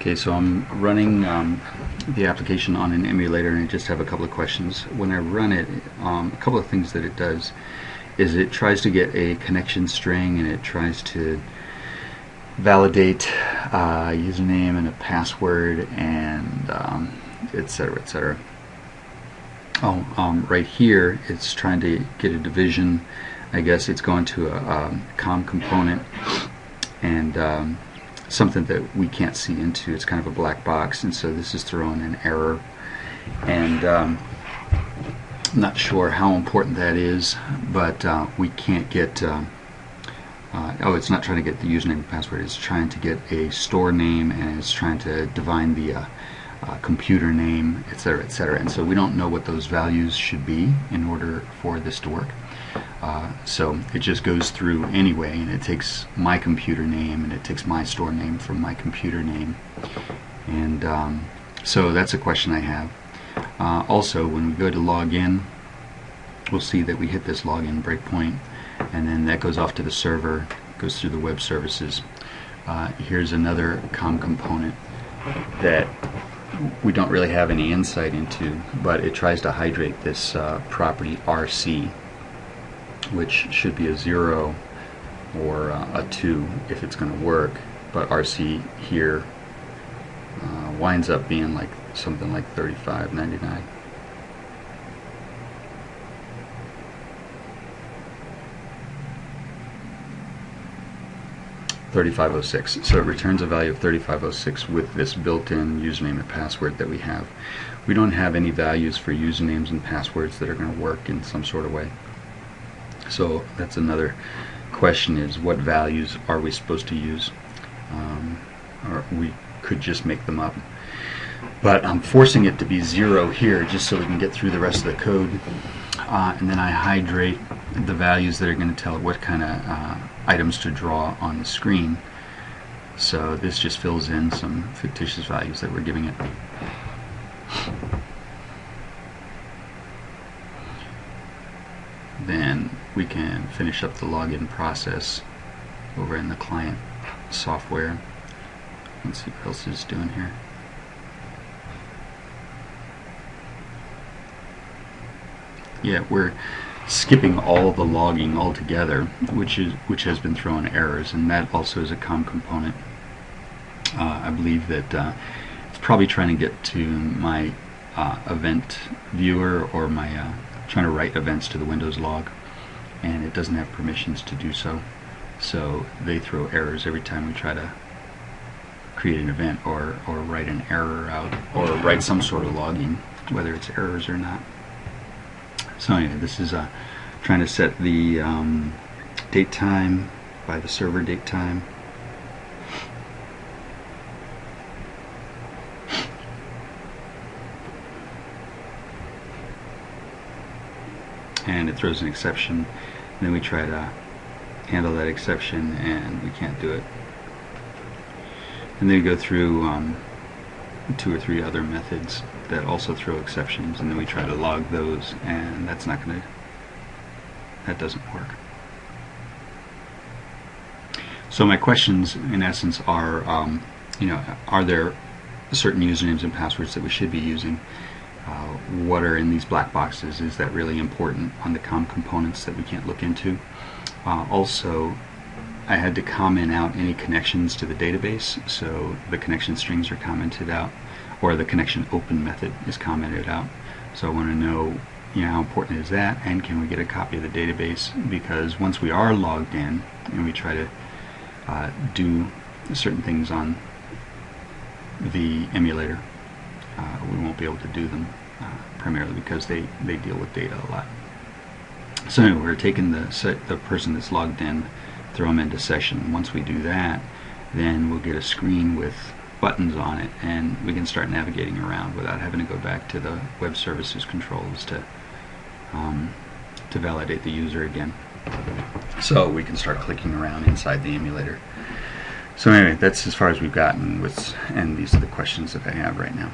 Okay, so I'm running the application on an emulator, and I just have a couple of questions. When I run it, a couple of things that it does is it tries to get a connection string, and it tries to validate a username and a password, and etc., etc. Right here, it's trying to get a division. I guess it's going to a COM component, and something that we can't see into. It's kind of a black box, and so this is throwing an error, and I'm not sure how important that is, but we can't get it's not trying to get the username and password. It's trying to get a store name, and it's trying to divine the computer name, etc., etc. And so we don't know what those values should be in order for this to work. So it just goes through anyway, and it takes my computer name, and it takes my store name from my computer name, and so that's a question I have. Also, when we go to log in, we'll see that we hit this login breakpoint, and then that goes off to the server, goes through the web services. Here's another COM component that we don't really have any insight into, but it tries to hydrate this property RC, which should be a 0 or a 2 if it's going to work, but RC here winds up being like something like 35.99. $35.06. So it returns a value of $35.06 with this built-in username and password that we have. We don't have any values for usernames and passwords that are going to work in some sort of way. So that's another question, is what values are we supposed to use? Or we could just make them up. But I'm forcing it to be 0 here just so we can get through the rest of the code. And then I hydrate the values that are going to tell it what kind of items to draw on the screen. So this just fills in some fictitious values that we're giving it. Then we can finish up the login process over in the client software. Let's see what else it's doing here. Yeah, we're skipping all the logging altogether, which has been throwing errors, and that also is a COM component. I believe that it's probably trying to get to my event viewer, or my trying to write events to the Windows log, and it doesn't have permissions to do so. So they throw errors every time we try to create an event or write an error out, or write some sort of logging, whether it's errors or not. So anyway, this is trying to set the date time by the server date time. And it throws an exception, and then we try to handle that exception, and we can't do it. And then we go through 2 or 3 other methods that also throw exceptions, and then we try to log those, and that doesn't work. So my questions in essence are, are there certain usernames and passwords that we should be using? What are in these black boxes? Is that really important on the COM components that we can't look into? Also, I had to comment out any connections to the database, so the connection strings are commented out, or the connection open method is commented out. So I want to know, how important is that, and can we get a copy of the database? Because once we are logged in and we try to do certain things on the emulator, we won't be able to do them, primarily because they deal with data a lot. So anyway, we're taking the person that's logged in, throw them into session. Once we do that, then we'll get a screen with buttons on it, and we can start navigating around without having to go back to the web services controls to validate the user again. So we can start clicking around inside the emulator. So anyway, that's as far as we've gotten and these are the questions that I have right now.